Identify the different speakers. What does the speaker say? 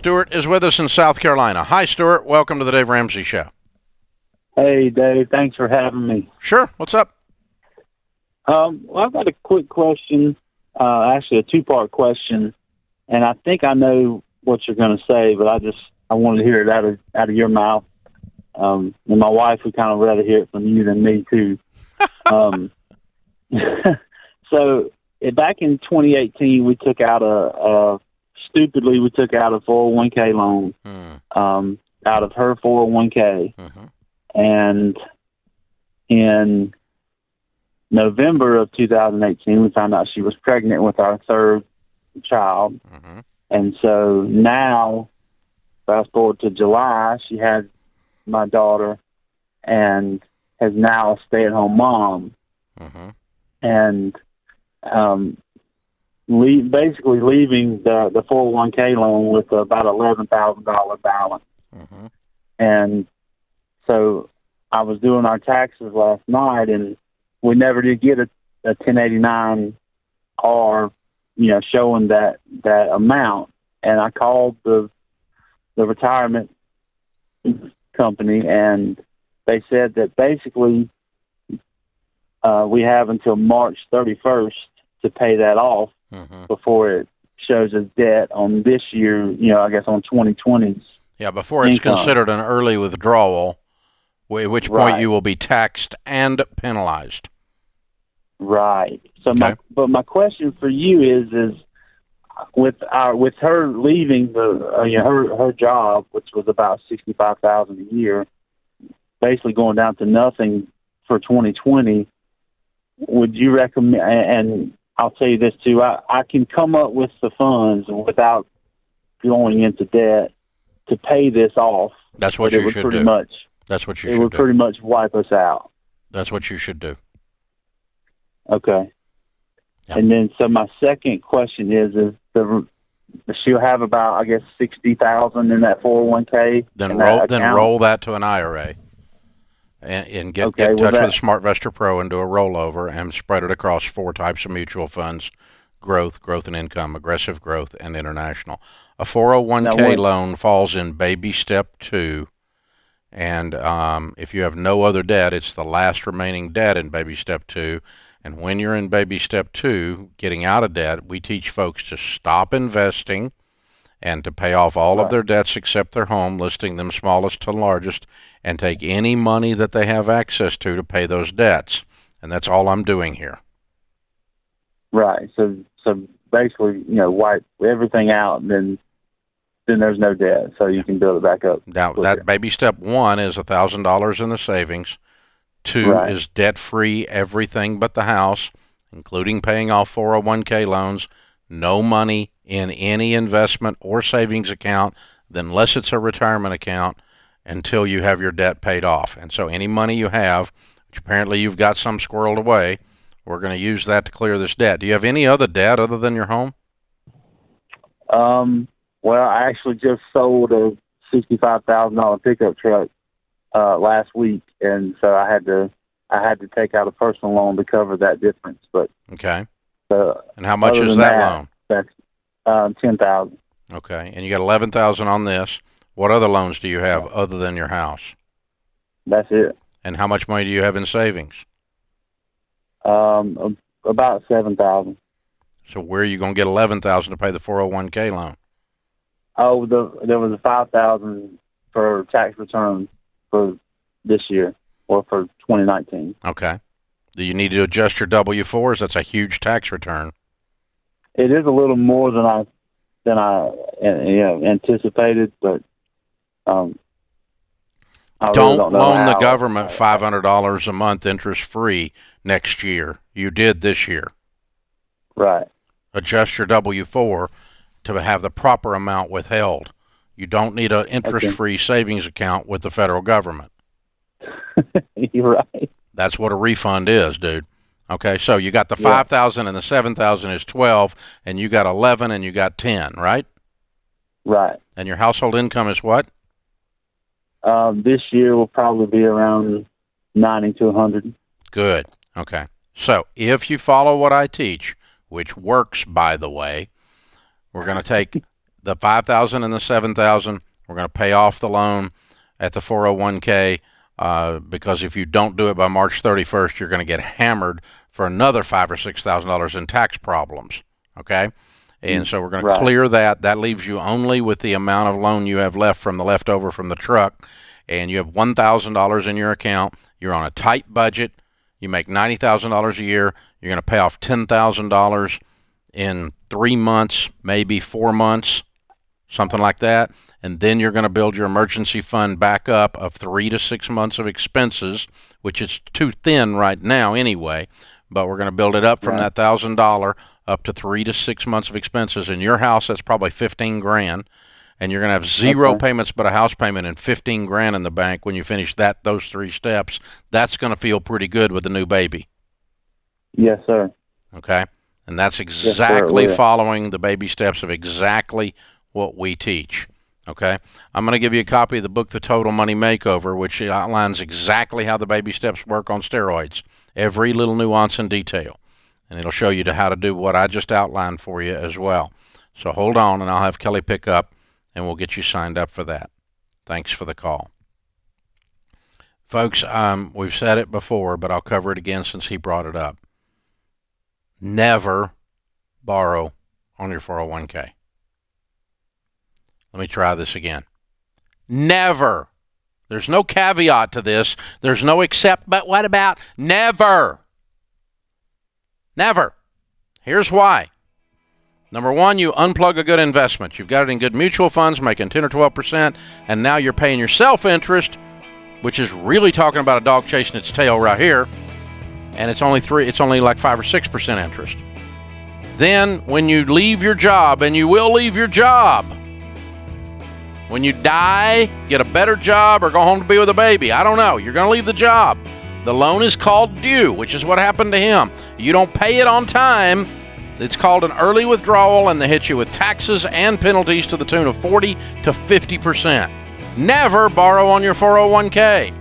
Speaker 1: Stuart is with us in South Carolina. Hi, Stuart. Welcome to the Dave Ramsey Show.
Speaker 2: Hey, Dave. Thanks for having me.
Speaker 1: Sure. What's up?
Speaker 2: Well, I've got a quick question, actually a two-part question, and I think I know what you're going to say, but I wanted to hear it out of your mouth. And my wife would kind of rather hear it from you than me, too. So back in 2018, we took out stupidly, we took out a 401k loan out of her 401k.
Speaker 1: Mm-hmm.
Speaker 2: And in November of 2018, we found out she was pregnant with our third child.
Speaker 1: Mm-hmm.
Speaker 2: And so now, fast forward to July, she had my daughter and is now a stay-at-home mom.
Speaker 1: Mm-hmm.
Speaker 2: And basically leaving the 401k loan with about $11,000 balance.
Speaker 1: Mm-hmm.
Speaker 2: And so I was doing our taxes last night, and we never did get a 1089-R, showing that amount. And I called the retirement company, and they said that basically we have until March 31st to pay that off before it shows as debt on this year, I guess on 2020's.
Speaker 1: Yeah, before it's considered an early withdrawal, at which point you will be taxed and penalized.
Speaker 2: Right. So
Speaker 1: okay.
Speaker 2: my question for you is with her leaving her job, which was about $65,000 a year, basically going down to nothing for 2020. Would you recommend? And I'll tell you this too: I can come up with the funds without going into debt to pay this off.
Speaker 1: That's what you should do. That's what you should do.
Speaker 2: It would pretty much wipe us out.
Speaker 1: That's what you should do.
Speaker 2: Okay.
Speaker 1: Yep.
Speaker 2: And then, so my second question is she'll have about, I guess, $60,000 in that 401k.
Speaker 1: Then roll that to an IRA, and get in touch with SmartVestor Pro and do a rollover and spread it across 4 types of mutual funds: growth and income, aggressive growth, and international. A 401k loan falls in baby step 2. And if you have no other debt, it's the last remaining debt in baby step 2. And when you're in baby step 2, getting out of debt, we teach folks to stop investing and to pay off all of their debts except their home, listing them smallest to largest, and take any money that they have access to pay those debts. And that's all I'm doing here.
Speaker 2: Right. So basically, wipe everything out, and then there's no debt, so you can build it back up.
Speaker 1: Now, that baby step 1 is $1,000 in the savings. 2 is debt-free, everything but the house, including paying off 401k loans. No money in any investment or savings account, unless it's a retirement account, until you have your debt paid off. And so any money you have, which apparently you've got some squirreled away, we're going to use that to clear this debt. Do you have any other debt other than your home?
Speaker 2: Well, I actually just sold a $65,000 pickup truck last week, and so I had to take out a personal loan to cover that difference. But
Speaker 1: okay. And how much is that loan?
Speaker 2: That's $10,000.
Speaker 1: Okay, and you got $11,000 on this. What other loans do you have other than your house?
Speaker 2: That's it.
Speaker 1: And how much money do you have in savings?
Speaker 2: About $7,000.
Speaker 1: So where are you going to get $11,000 to pay the 401k loan?
Speaker 2: Oh, there was a $5,000 for tax return for this year, or for 2019.
Speaker 1: Okay. Do you need to adjust your W-4s? That's a huge tax return.
Speaker 2: It is a little more than I anticipated, but
Speaker 1: don't loan the government $500 a month interest-free next year. You did this year.
Speaker 2: Right.
Speaker 1: Adjust your W-4 to have the proper amount withheld. You don't need an interest-free savings account with the federal government.
Speaker 2: You're right.
Speaker 1: That's what a refund is, dude. Okay, so you got the $5,000 and the $7,000 is $12,000, and you got $11,000 and you got $10,000, right?
Speaker 2: Right.
Speaker 1: And your household income is what?
Speaker 2: This year will probably be around 90 to 100.
Speaker 1: Good. Okay. So if you follow what I teach, which works, by the way, we're going to take the $5,000 and the $7,000. We're going to pay off the loan at the 401k because if you don't do it by March 31st, you're going to get hammered for another $5,000 or $6,000 in tax problems. Okay, and so we're going to clear that. That leaves you only with the amount of loan you have left from the leftover from the truck, and you have $1,000 in your account. You're on a tight budget. You make $90,000 a year. You're going to pay off $10,000 in 3 months, maybe 4 months, something like that. And then you're going to build your emergency fund back up of 3 to 6 months of expenses, which is too thin right now anyway. But we're going to build it up from that $1,000 up to 3 to 6 months of expenses. In your house, that's probably 15 grand. And you're going to have zero payments but a house payment and 15 grand in the bank when you finish those 3 steps. That's going to feel pretty good with the new baby.
Speaker 2: Yes, sir.
Speaker 1: Okay? And that's exactly following the baby steps of exactly what we teach. Okay? I'm going to give you a copy of the book, The Total Money Makeover, which outlines exactly how the baby steps work on steroids. Every little nuance and detail. And it'll show you how to do what I just outlined for you as well. So hold on, and I'll have Kelly pick up, and we'll get you signed up for that. Thanks for the call. Folks, we've said it before, but I'll cover it again since he brought it up. Never borrow on your 401k. Let me try this again. Never. There's no caveat to this. There's no except, but what about? Never. Never. Here's why. Number one, you unplug a good investment. You've got it in good mutual funds, making 10 or 12%, and now you're paying yourself interest, which is really talking about a dog chasing its tail right here, and it's only like 5 or 6% interest. Then, when you leave your job, and you will leave your job, when you die, get a better job, or go home to be with a baby, I don't know. You're going to leave the job. The loan is called due, which is what happened to him. You don't pay it on time. It's called an early withdrawal, and they hit you with taxes and penalties to the tune of 40 to 50%. Never borrow on your 401k.